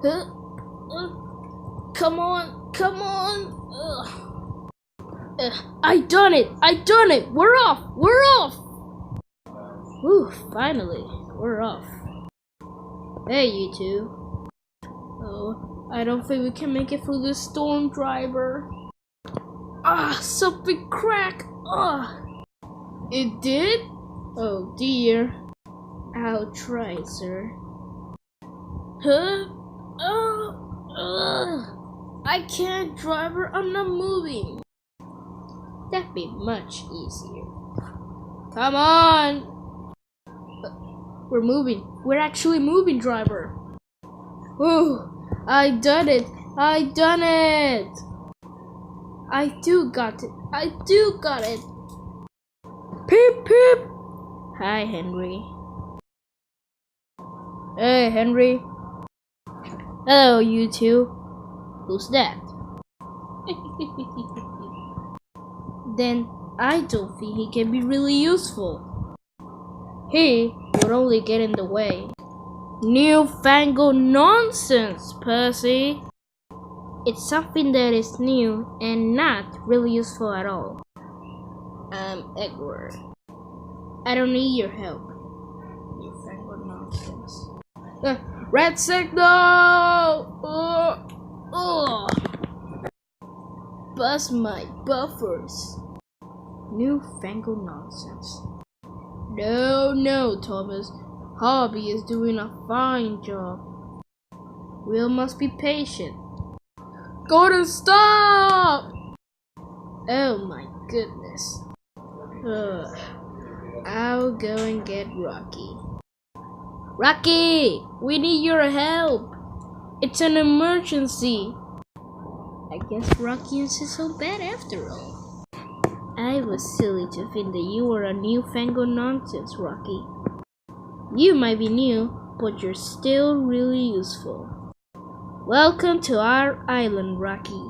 Huh? Come on, come on. I done it! We're off! Whew, finally, we're off. Hey, you two. Oh, I don't think we can make it through this storm, driver. Something cracked. It did? Oh dear. I'll try, sir. Huh? I can't, driver. I'm not moving. That'd be much easier. Come on! We're moving. We're actually moving, driver. Whew! I done it! I do got it! Peep peep! Hi, Henry. Hey, Henry. Hello, you two. Who's that? Then I don't think he can be really useful. He would only get in the way. Newfangled nonsense, Percy. It's something that is new and not really useful at all. Edward. I don't need your help. Newfangled nonsense. Red signal! Bust my buffers. Newfangled nonsense. No, Thomas. Hobby is doing a fine job. We all must be patient. Gordon, stop! Oh my goodness. I'll go and get Rocky. Rocky! We need your help! It's an emergency! I guess Rocky isn't so bad after all. I was silly to think that you were a newfangled nonsense, Rocky. You might be new, but you're still really useful. Welcome to our island, Rocky.